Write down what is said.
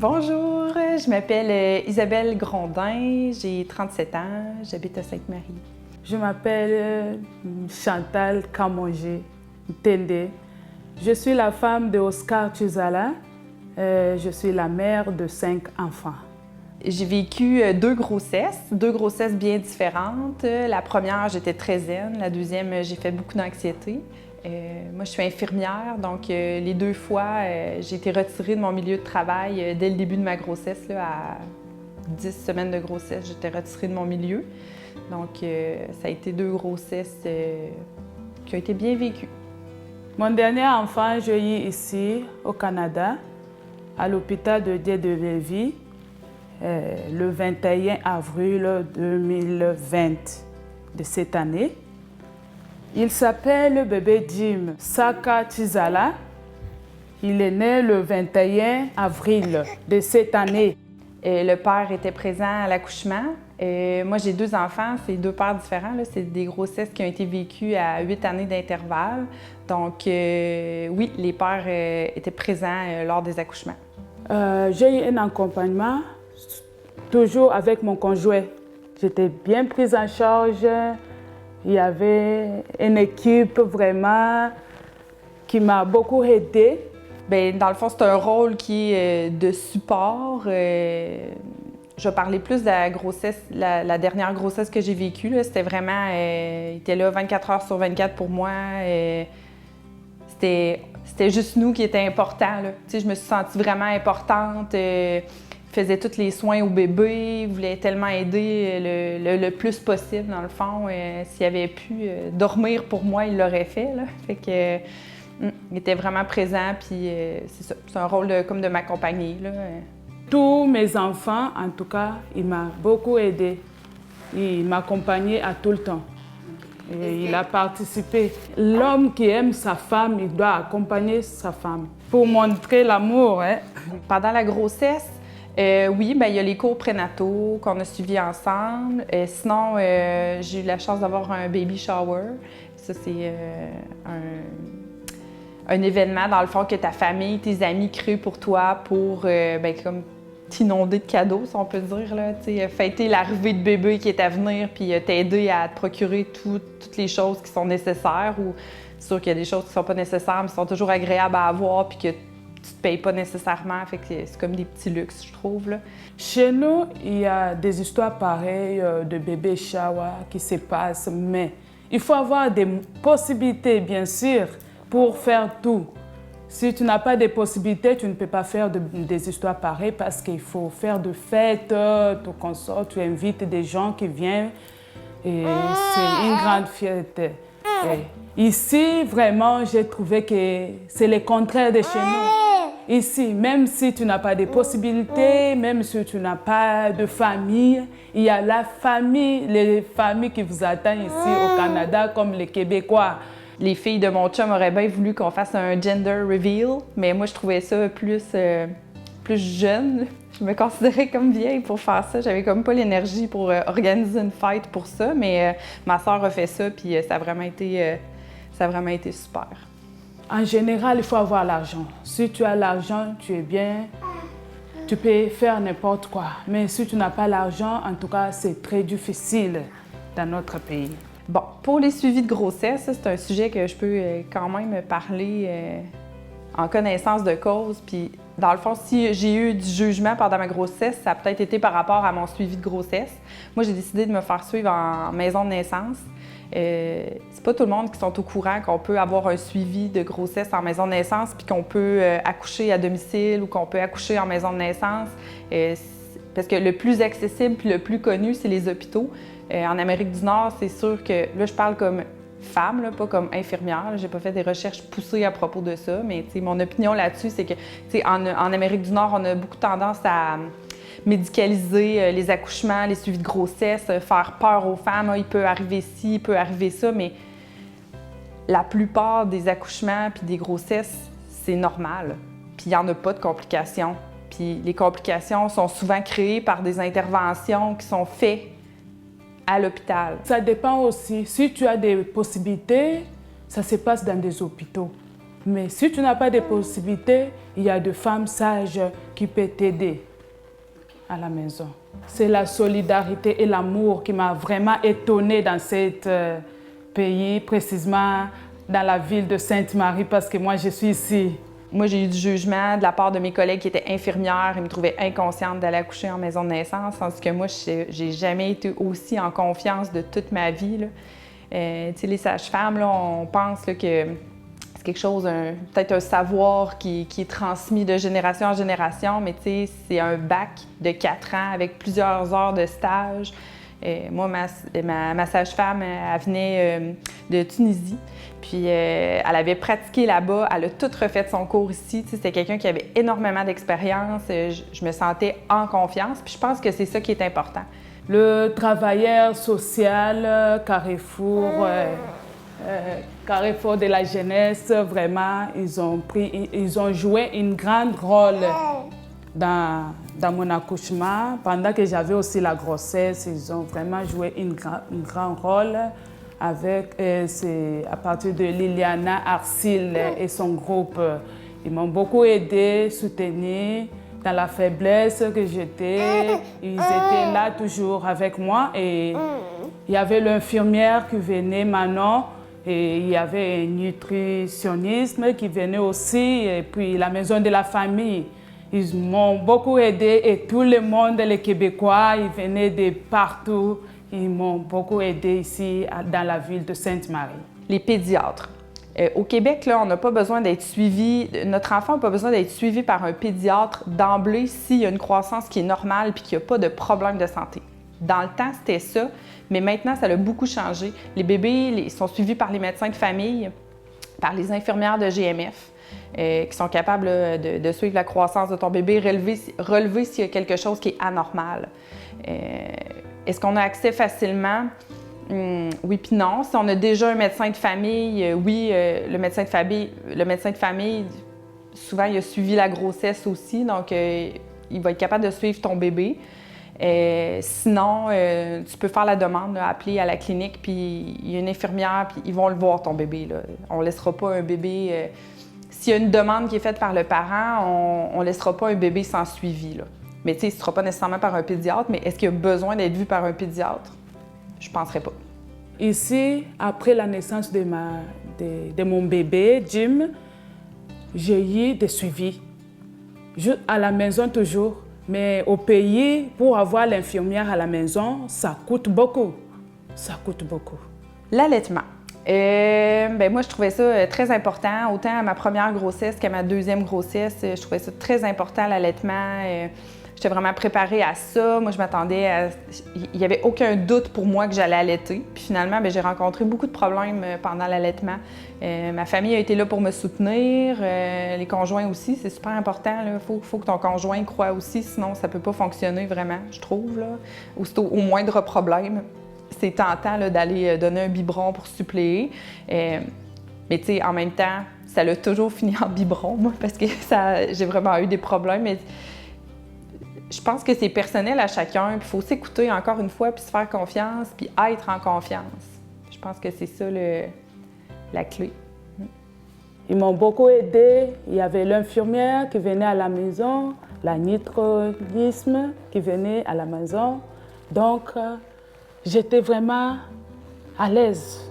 Bonjour, je m'appelle Isabelle Grondin, j'ai 37 ans, j'habite à Sainte-Marie. Je m'appelle Chantal Kamongé Tende. Je suis la femme de Oscar Tuzala. Je suis la mère de 5 enfants. J'ai vécu deux grossesses bien différentes. La première, j'étais très zen. La deuxième, j'ai fait beaucoup d'anxiété. Moi, je suis infirmière, donc les 2 fois, j'ai été retirée de mon milieu de travail dès le début de ma grossesse. Là, à 10 semaines de grossesse, j'étais retirée de mon milieu. Donc, ça a été 2 grossesses qui ont été bien vécues. Mon dernier enfant, j'ai eu ici, au Canada, à l'hôpital de Dieu de Lévis, le 21 avril 2020 de cette année. Il s'appelle bébé Jim Saka Tizala. Il est né le 21 avril de cette année. Le père était présent à l'accouchement. Moi, j'ai 2 enfants, c'est 2 pères différents. C'est des grossesses qui ont été vécues à 8 années d'intervalle. Donc, oui, les pères étaient présents lors des accouchements. J'ai eu un accompagnement, toujours avec mon conjoint. J'étais bien prise en charge. Il y avait une équipe vraiment qui m'a beaucoup aidée. Bien, dans le fond, c'est un rôle qui est de support. Je vais parler plus de la grossesse, la dernière grossesse que j'ai vécue. C'était vraiment, il était là 24 heures sur 24 pour moi. C'était juste nous qui étaient importants. Là. Je me suis sentie vraiment importante. Il faisait tous les soins au bébé, il voulait tellement aider le plus possible, dans le fond. S'il avait pu dormir pour moi, il l'aurait fait. Là. Fait que, il était vraiment présent, puis c'est ça. C'est un rôle comme de m'accompagner. Tous mes enfants, en tout cas, il m'a beaucoup aidé. Il m'accompagnait à tout le temps. Et il a participé. L'homme qui aime sa femme, il doit accompagner sa femme pour montrer l'amour. Hein. Pendant la grossesse, oui, bien, il y a les cours prénataux qu'on a suivis ensemble. Sinon, j'ai eu la chance d'avoir un baby shower. Ça, c'est un événement, dans le fond, que ta famille, tes amis créent pour toi pour bien, comme t'inonder de cadeaux, si on peut dire. Là, fêter l'arrivée de bébé qui est à venir, puis t'aider à te procurer toutes les choses qui sont nécessaires. Ou c'est sûr qu'il y a des choses qui ne sont pas nécessaires, mais qui sont toujours agréables à avoir, puis que tu ne te payes pas nécessairement. Fait que c'est comme des petits luxes, je trouve. Là. Chez nous, il y a des histoires pareilles de bébé shower qui se passent, mais il faut avoir des possibilités, bien sûr, pour faire tout. Si tu n'as pas de possibilités, tu ne peux pas faire des histoires pareilles parce qu'il faut faire de fêtes, tout consort, tu invites des gens qui viennent et c'est une grande fierté. Et ici, vraiment, j'ai trouvé que c'est le contraire de chez nous. Ici, même si tu n'as pas de possibilités, même si tu n'as pas de famille, il y a la famille, les familles qui vous attendent ici au Canada comme les Québécois. Les filles de mon chum auraient bien voulu qu'on fasse un gender reveal, mais moi, je trouvais ça plus jeune. Je me considérais comme vieille pour faire ça. J'avais comme pas l'énergie pour organiser une fête pour ça, mais ma soeur a fait ça, puis ça a vraiment été super. En général, il faut avoir l'argent. Si tu as l'argent, tu es bien, tu peux faire n'importe quoi. Mais si tu n'as pas l'argent, en tout cas, c'est très difficile dans notre pays. Bon, pour les suivis de grossesse, c'est un sujet que je peux quand même parler en connaissance de cause. Puis, dans le fond, si j'ai eu du jugement pendant ma grossesse, ça a peut-être été par rapport à mon suivi de grossesse. Moi, j'ai décidé de me faire suivre en maison de naissance. C'est pas tout le monde qui sont au courant qu'on peut avoir un suivi de grossesse en maison de naissance puis qu'on peut accoucher à domicile ou qu'on peut accoucher en maison de naissance. Parce que le plus accessible puis le plus connu, c'est les hôpitaux. En Amérique du Nord, c'est sûr que, là, je parle comme femme, là, pas comme infirmière. J'ai pas fait des recherches poussées à propos de ça, mais mon opinion là-dessus, c'est que en Amérique du Nord, on a beaucoup tendance à médicaliser les accouchements, les suivis de grossesse, faire peur aux femmes. Il peut arriver ci, il peut arriver ça, mais la plupart des accouchements puis des grossesses, c'est normal. Puis il n'y en a pas de complications. Puis les complications sont souvent créées par des interventions qui sont faites à l'hôpital. Ça dépend aussi. Si tu as des possibilités, ça se passe dans des hôpitaux. Mais si tu n'as pas de possibilités, il y a des femmes sages qui peuvent t'aider à la maison. C'est la solidarité et l'amour qui m'a vraiment étonnée dans ce pays, précisément dans la ville de Sainte-Marie, parce que moi, je suis ici. Moi, j'ai eu du jugement de la part de mes collègues qui étaient infirmières. Ils me trouvaient inconsciente d'aller accoucher en maison de naissance, tandis que moi, j'ai jamais été aussi en confiance de toute ma vie, là. Tu sais, les sages-femmes, là, on pense là, que c'est quelque chose, peut-être un savoir qui est transmis de génération en génération, mais tu sais, c'est un bac de 4 ans avec plusieurs heures de stage. Moi, ma sage-femme, elle venait de Tunisie, puis elle avait pratiqué là-bas, elle a tout refait son cours ici. Tu sais, c'était quelqu'un qui avait énormément d'expérience, je me sentais en confiance, puis je pense que c'est ça qui est important. Le travailleur social, Carrefour de la jeunesse, vraiment, ils ont joué un grand rôle dans mon accouchement. Pendant que j'avais aussi la grossesse, ils ont vraiment joué un grand rôle avec, c'est à partir de Liliana Arcil et son groupe. Ils m'ont beaucoup aidé, soutenu. Dans la faiblesse que j'étais, ils étaient là toujours avec moi. Et il y avait l'infirmière qui venait, Manon, et il y avait un nutritionniste qui venait aussi, et puis la maison de la famille. Ils m'ont beaucoup aidé et tout le monde, les Québécois, ils venaient de partout. Ils m'ont beaucoup aidé ici dans la ville de Sainte-Marie. Les pédiatres. Au Québec, là, on n'a pas besoin d'être suivi, notre enfant n'a pas besoin d'être suivi par un pédiatre d'emblée s'il y a une croissance qui est normale et qu'il n'y a pas de problème de santé. Dans le temps, c'était ça, mais maintenant, ça a beaucoup changé. Les bébés sont suivis par les médecins de famille, par les infirmières de GMF, qui sont capables là, de suivre la croissance de ton bébé, relever s'il y a quelque chose qui est anormal. Est-ce qu'on a accès facilement? Oui puis non. Si on a déjà un médecin de famille, oui, le médecin de famille, souvent, il a suivi la grossesse aussi, donc il va être capable de suivre ton bébé. Sinon, tu peux faire la demande, là, appeler à la clinique, puis il y a une infirmière, puis ils vont le voir, ton bébé, là. On ne laissera pas un bébé... S'il y a une demande qui est faite par le parent, on ne laissera pas un bébé sans suivi, là. Mais tu sais, ce ne sera pas nécessairement par un pédiatre, mais est-ce qu'il y a besoin d'être vu par un pédiatre? Je ne penserais pas. Ici, après la naissance de mon bébé, Jim, j'ai eu des suivis. À la maison toujours, mais au pays, pour avoir l'infirmière à la maison, ça coûte beaucoup. Ça coûte beaucoup. L'allaitement. Moi, je trouvais ça très important, autant à ma première grossesse qu'à ma deuxième grossesse. Je trouvais ça très important, l'allaitement. J'étais vraiment préparée à ça. Moi, je m'attendais à... Il n'y avait aucun doute pour moi que j'allais allaiter. Puis finalement, j'ai rencontré beaucoup de problèmes pendant l'allaitement. Ma famille a été là pour me soutenir. Les conjoints aussi, c'est super important. Il faut que ton conjoint croie aussi, sinon ça ne peut pas fonctionner vraiment, je trouve. Là. Aussitôt, au moindre problème, c'est tentant là, d'aller donner un biberon pour suppléer. Mais tu sais, en même temps, ça l'a toujours fini en biberon, moi, parce que j'ai vraiment eu des problèmes. Mais je pense que c'est personnel à chacun, puis il faut s'écouter encore une fois, puis se faire confiance, puis être en confiance. Je pense que c'est ça la clé. Ils m'ont beaucoup aidé. Il y avait l'infirmière qui venait à la maison, la nutritionnisme qui venait à la maison. Donc, j'étais vraiment à l'aise.